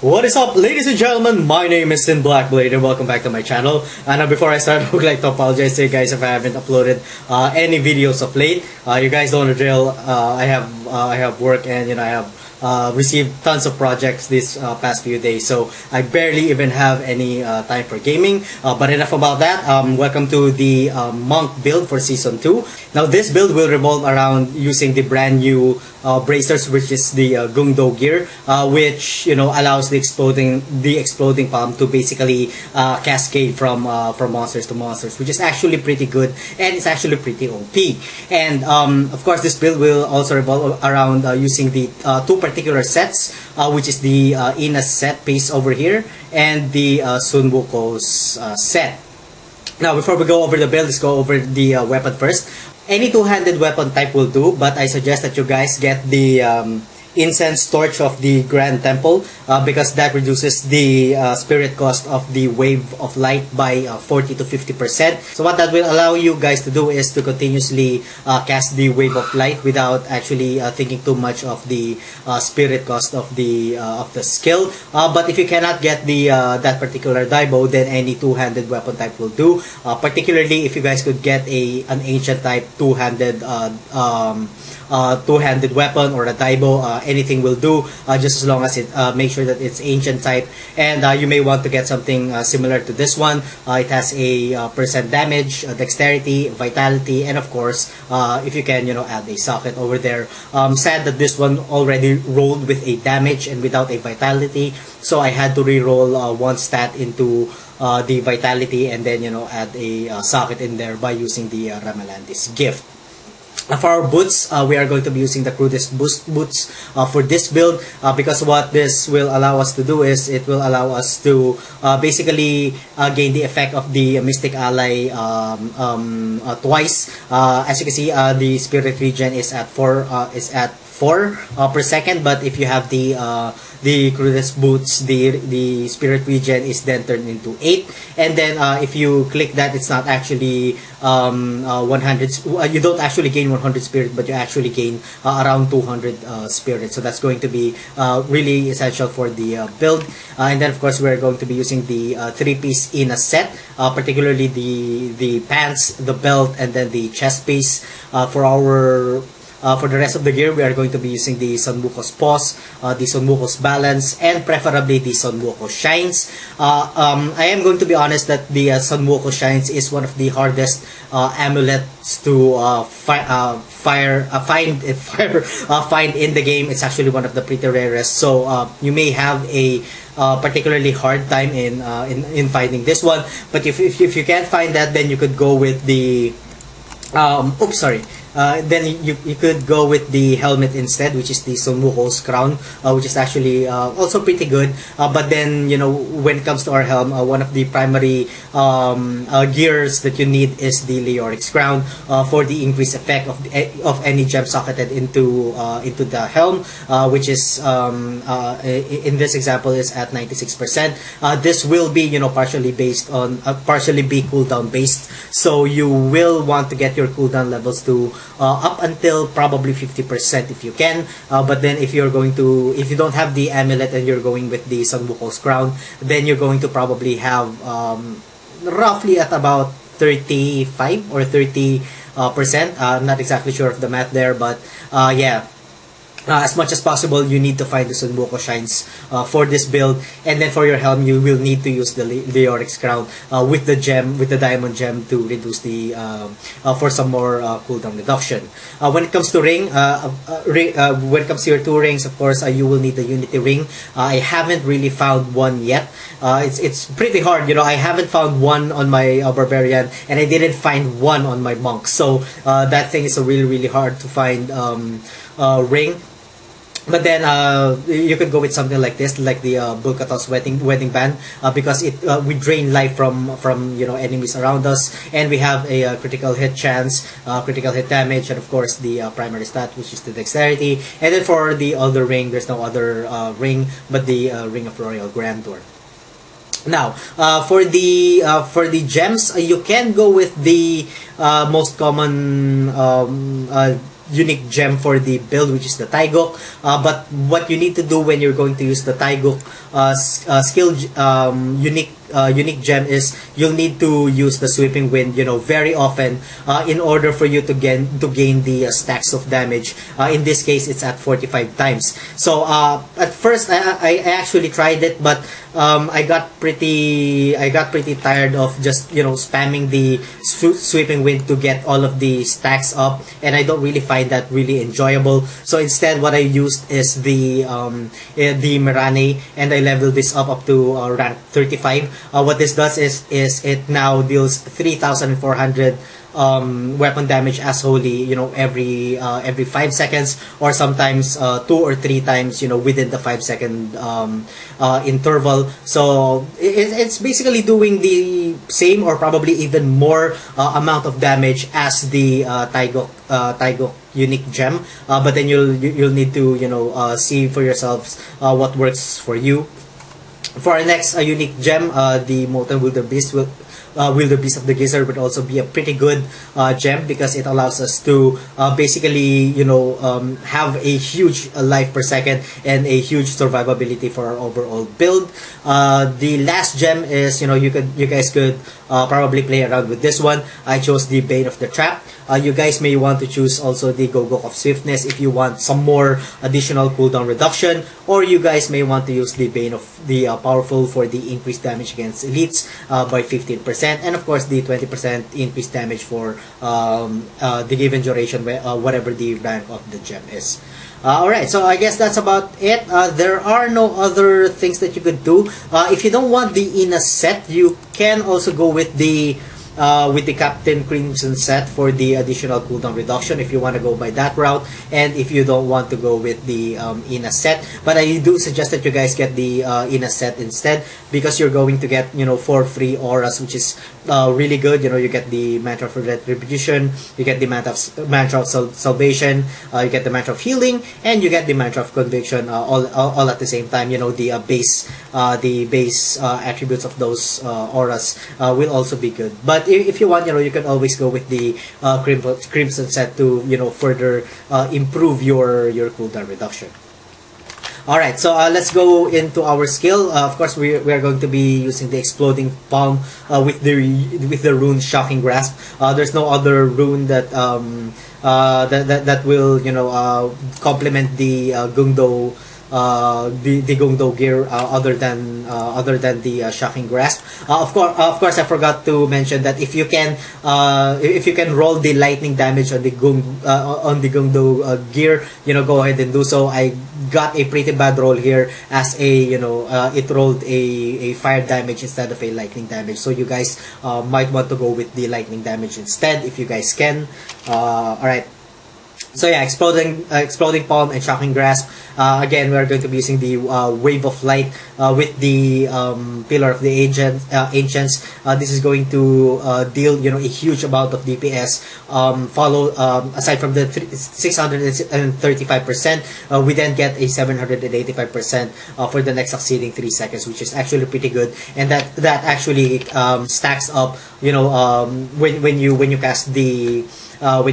What is up, ladies and gentlemen? My name is Blackblade and welcome back to my channel. And before I start, I would like to apologize to you guys if I haven't uploaded any videos of late. You guys don't know the drill. I have work, and I have received tons of projects this past few days, so I barely even have any time for gaming. But enough about that. Welcome to the Monk build for Season 2. Now this build will revolve around using the brand new bracers, which is the Gungdo Gear, which allows the exploding palm to basically cascade from monsters to monsters, which is actually pretty good, and it's actually pretty OP. And of course, this build will also revolve around using the two particular sets, which is the INCENSE set paste over here and the Sun Wuko's set. Now, before we go over the build, let's go over the weapon first. Any two-handed weapon type will do, but I suggest that you guys get the incense torch of the Grand Temple, because that reduces the spirit cost of the wave of light by 40 to 50%. So what that will allow you guys to do is to continuously cast the wave of light without actually thinking too much of the spirit cost of the skill. But if you cannot get the that particular Daibo, then any two-handed weapon type will do. Particularly if you guys could get an ancient type two-handed weapon or a Daibo, anything will do, just as long as it make sure that it's ancient type. And you may want to get something similar to this one. It has a percent damage, dexterity, vitality, and of course, if you can, add a socket over there. Sad that this one already rolled with a damage and without a vitality, so I had to re-roll one stat into the vitality and then add a socket in there by using the Ramalantis gift. For our boots, we are going to be using the crudest boots for this build, because what this will allow us to do is it will allow us to basically gain the effect of the Mystic Ally twice. As you can see, the Spirit Regen is at 4 per second, but if you have the crudest boots, the Spirit Regen is then turned into 8, and then if you click that, it's not actually 100. You don't actually gain 100 spirit, but you actually gain around 200 spirit. So that's going to be really essential for the build. And then of course we're going to be using the 3-piece in a set, particularly the pants, the belt, and then the chest piece. For the rest of the gear, we are going to be using the Sun Wuko's Paws, the Sun Wuko's Balance, and preferably the Sun Wuko Shines. I am going to be honest that the Sun Wuko Shines is one of the hardest amulets to find in the game. It's actually one of the pretty rarest, so you may have a particularly hard time in finding this one. But if you can't find that, then you could go with the then you could go with the helmet instead, which is the Sun Wuko's Crown, which is actually also pretty good. But then when it comes to our helm, one of the primary gears that you need is the Leorics Crown for the increased effect of any gem socketed into the helm, which is in this example is at 96%. This will be partially based on partially be cooldown based, so you will want to get your cooldown levels to up until probably 50% if you can. But then if you don't have the amulet and you're going with the Sun Wuko's Crown, then you're going to probably have roughly at about 35 or 30%. I'm not exactly sure of the math there, but yeah. As much as possible, you need to find the Sun Wuko Shines for this build, and then for your helm, you will need to use the Leorics Crown with the diamond gem to reduce the for some more cooldown reduction. When it comes to when it comes to your 2 rings, of course, you will need the Unity ring. I haven't really found one yet. It's pretty hard, I haven't found one on my barbarian, and I didn't find one on my monk. So that thing is really hard to find ring. But then you could go with something like this, like the Bulkatov's wedding band, because we drain life from enemies around us, and we have a critical hit chance, critical hit damage, and of course the primary stat, which is the dexterity. And then for the other ring, there's no other ring but the Ring of Royal Grandeur. Now, for the gems, you can go with the most common unique gem for the build, which is the Taigok. But what you need to do when you're going to use the Taigok skill unique gem is you'll need to use the sweeping wind, very often, in order for you to gain the stacks of damage. In this case, it's at 45 times. So at first, I actually tried it, but I got pretty tired of just spamming the sweeping wind to get all of the stacks up, and I don't really find that really enjoyable. So instead, what I used is the Mirane, and I leveled this up to rank 35. What this does is it now deals 3,400 weapon damage as holy, every 5 seconds, or sometimes 2 or 3 times, within the 5-second interval. So it's basically doing the same or probably even more amount of damage as the Taigok unique gem, but then you'll need to see for yourselves what works for you. For our next unique gem, the Molten Wildebeest Wildebeest of the Gizzard would also be a pretty good gem, because it allows us to basically have a huge life per second and a huge survivability for our overall build. The last gem is, you guys could probably play around with this one. I chose the Bane of the Trap. You guys may want to choose also the Gogok of Swiftness if you want some more additional cooldown reduction, or you guys may want to use the Bane of the Powerful for the increased damage against elites by 15%, and of course the 20% increased damage for the given duration, whatever the rank of the gem is. Alright, so I guess that's about it. There are no other things that you could do. If you don't want the Ina set, you can also go with the Captain Crimson set for the additional cooldown reduction if you want to go by that route, and if you don't want to go with the Ina set. But I do suggest that you guys get the Ina set instead, because you're going to get 4 free auras, which is really good. You get the Mantra of Retribution, you get the Mantra of Salvation, you get the Mantra of Healing, and you get the Mantra of Conviction, all at the same time. The base attributes of those auras will also be good. But if you want, you can always go with the Crimson set to further improve your cooldown reduction. Alright, so let's go into our skill. Of course, we are going to be using the Exploding Palm with the rune Shocking Grasp. There's no other rune that that will complement the Gungdo the Gungdo Gear other than the Shocking Grasp. Of course, I forgot to mention that if you can roll the lightning damage on the Gungdo Gear, go ahead and do so. I got a pretty bad roll here, as it rolled a fire damage instead of a lightning damage. So you guys might want to go with the lightning damage instead if you guys can. All right. So yeah, Exploding Palm and Shocking Grasp. Again, we are going to be using the Wave of Light with the Pillar of the Ancients. This is going to deal a huge amount of DPS. Aside from the 635%, we then get a 785% for the next succeeding 3 seconds, which is actually pretty good, and that actually stacks up. When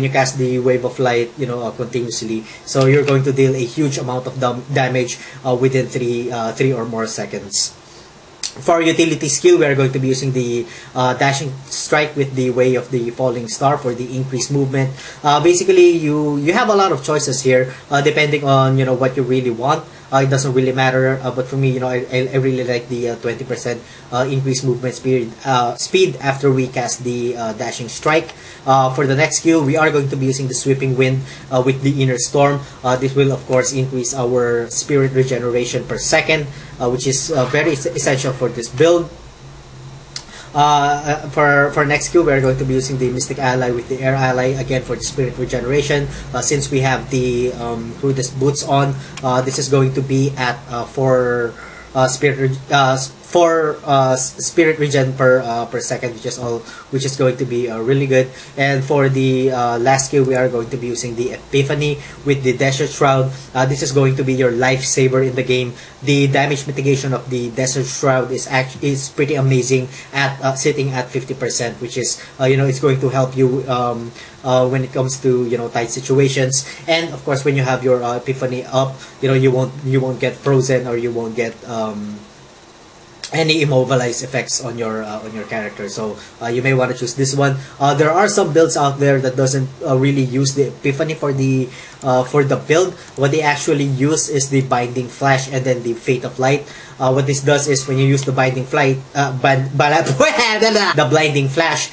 you cast the Wave of Light, continuously, so you're going to deal a huge amount of damage within 3 or more seconds. For our utility skill, we are going to be using the Dashing Strike with the Way of the Falling Star for the increased movement. Basically, you have a lot of choices here, depending on what you really want. It doesn't really matter, but for me, I really like the 20% increased movement speed after we cast the Dashing Strike. For the next skill, we are going to be using the Sweeping Wind with the Inner Storm. This will, of course, increase our spirit regeneration per second, which is very essential for this build. For next skill, we are going to be using the Mystic Ally with the Air Ally, again for the spirit regeneration. Since we have the crudest boots on, this is going to be at 4 4 spirit regen per second, which is going to be really good. And for the last skill, we are going to be using the Epiphany with the Desert Shroud. This is going to be your lifesaver in the game. The damage mitigation of the Desert Shroud is pretty amazing at sitting at 50%, which is it's going to help you when it comes to tight situations. And of course, when you have your Epiphany up, you won't get frozen, or you won't get any immobilized effects on your character. So you may want to choose this one. There are some builds out there that doesn't really use the Epiphany for the build. What they actually use is the Binding Flash and then the Fate of Light. What this does is, when you use the Binding Flight, the Blinding Flash,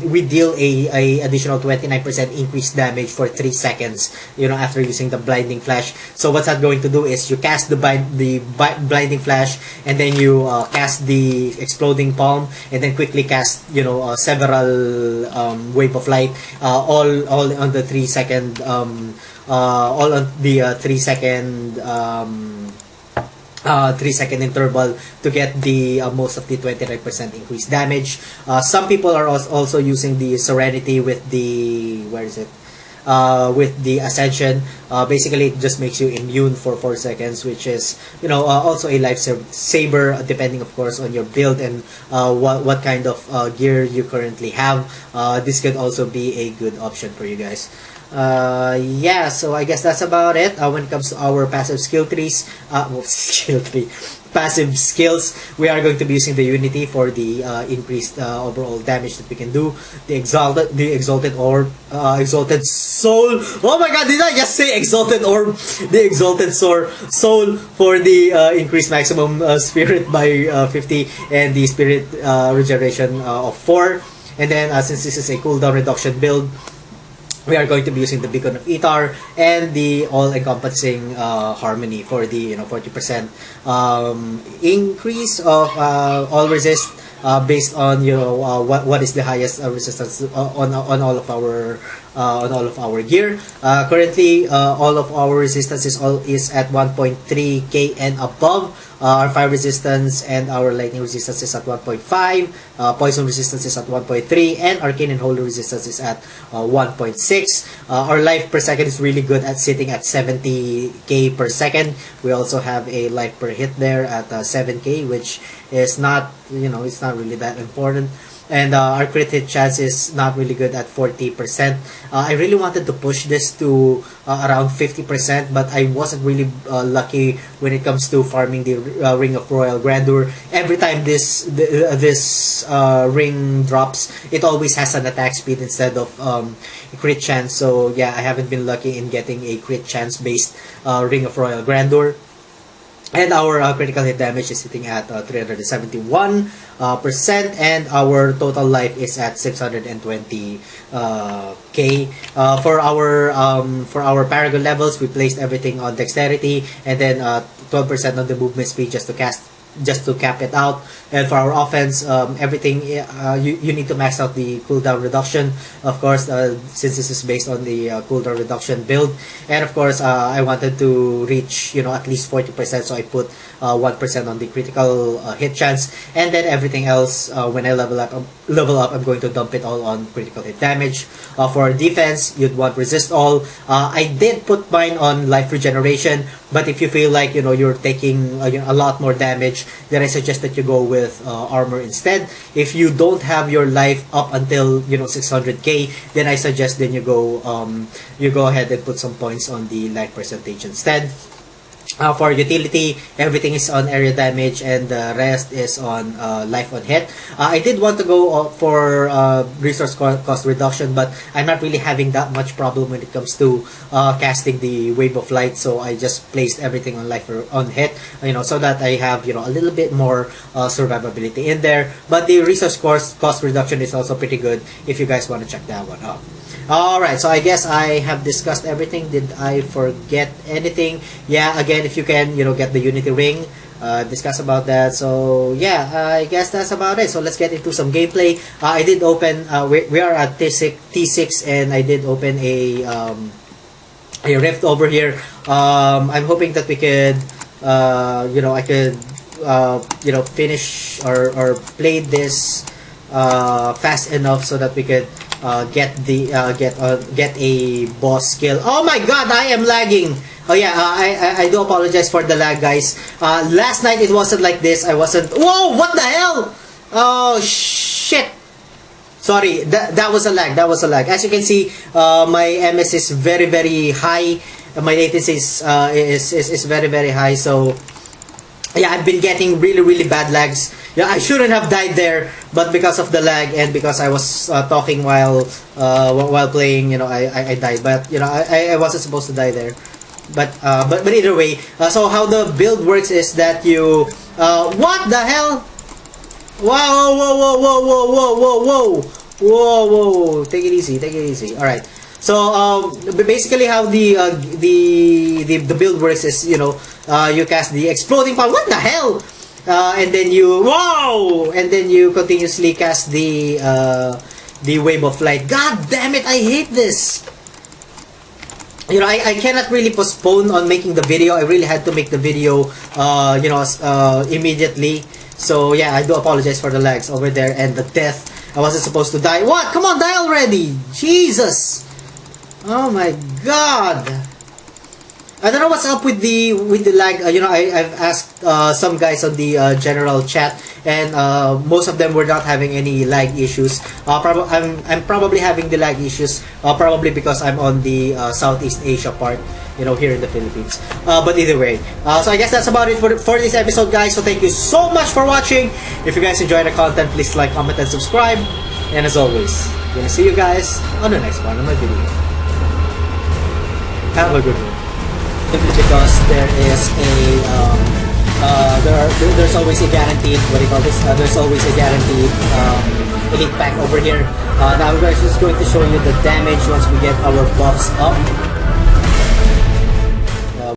we deal a additional 29% increased damage for 3 seconds. After using the Blinding Flash. So what's that going to do is, you cast the Blinding Flash, and then you cast the Exploding Palm, and then quickly cast several Wave of Light, all on the 3 second all on the 3 second 3 second interval to get the most of the 29% increased damage. Some people are also using the Serenity with the with the Ascension. Basically, it just makes you immune for 4 seconds, which is also a lifesaver, depending of course on your build and what kind of gear you currently have. This could also be a good option for you guys. Yeah, so I guess that's about it when it comes to our passive skill trees. Passive skills, we are going to be using the Unity for the increased overall damage that we can do. The exalted orb, exalted soul. Oh my god, did I just say exalted orb? The exalted soul for the increased maximum spirit by 50, and the spirit regeneration of 4. And then since this is a cooldown reduction build, we are going to be using the Beacon of Itar and the all-encompassing Harmony for the 40% increase of all resist based on what is the highest resistance on all of our gear. Currently, all of our resistance is at 1.3k and above. Our fire resistance and our lightning resistance is at 1.5. Poison resistance is at 1.3, and arcane and holy resistance is at 1.6. Our life per second is really good at sitting at 70k per second. We also have a life per hit there at 7k, which is not it's not really that important. And our crit hit chance is not really good at 40%. I really wanted to push this to around 50%, but I wasn't really lucky when it comes to farming the Ring of Royal Grandeur. Every time this ring drops, it always has an attack speed instead of crit chance. So yeah, I haven't been lucky in getting a crit chance based Ring of Royal Grandeur. And our critical hit damage is sitting at 371%, and our total life is at 620k. For our Paragon levels, we placed everything on dexterity, and then 12% on the movement speed just to cap it out. And for our offense, everything you need to max out the cooldown reduction, of course, since this is based on the cooldown reduction build. And of course, I wanted to reach at least 40%, so I put 1% on the critical hit chance, and then everything else when I level up, I'm going to dump it all on critical hit damage. For defense, you'd want resist all. I did put mine on life regeneration, but if you feel like you're taking a lot more damage, then I suggest that you go with armor instead. If you don't have your life up until 600k, then I suggest you go ahead and put some points on the life percentage instead. For utility, everything is on area damage, and the rest is on life on hit. I did want to go for resource cost reduction, but I'm not really having that much problem when it comes to casting the Wave of Light, so I just placed everything on life on hit, so that I have a little bit more survivability in there. But the resource cost reduction is also pretty good if you guys want to check that one out. Alright, so I guess I have discussed everything. Did I forget anything? Yeah, again, if you can, get the Unity Ring, discuss about that. So yeah, I guess that's about it. So let's get into some gameplay. I did open, we are at T6, and I did open a rift over here. I'm hoping that we could, I could finish or play this fast enough so that we could get a boss skill. Oh my god, I am lagging. Oh yeah, I do apologize for the lag, guys. Last night it wasn't like this. I wasn't. Whoa, what the hell? Oh shit. Sorry, that was a lag. That was a lag. As you can see, my MS is very high. My latency is very high. So yeah, I've been getting really bad lags. Yeah, I shouldn't have died there, but because of the lag and because I was talking while playing, I died. But I wasn't supposed to die there. But either way, so how the build works is that you what the hell? Whoa! Take it easy. All right. So basically, how the build works is you cast the exploding power. What the hell? And then you continuously cast the wave of light. God damn it! I hate this. I cannot really postpone on making the video. I really had to make the video, immediately. So yeah, I do apologize for the lags over there and the death. I wasn't supposed to die. What? Come on, die already! Jesus! Oh my god! I don't know what's up with the lag. I've asked some guys on the general chat, and most of them were not having any lag issues. I'm probably having the lag issues, probably because I'm on the Southeast Asia part, here in the Philippines. But either way, so I guess that's about it for this episode, guys. So thank you so much for watching. If you guys enjoy the content, please like, comment, and subscribe. And as always, gonna see you guys on the next one of my video. Have a good one. Simply because there is there's always a guaranteed, what do you call this? There's always a guaranteed elite pack over here. Now we're just going to show you the damage once we get our buffs up.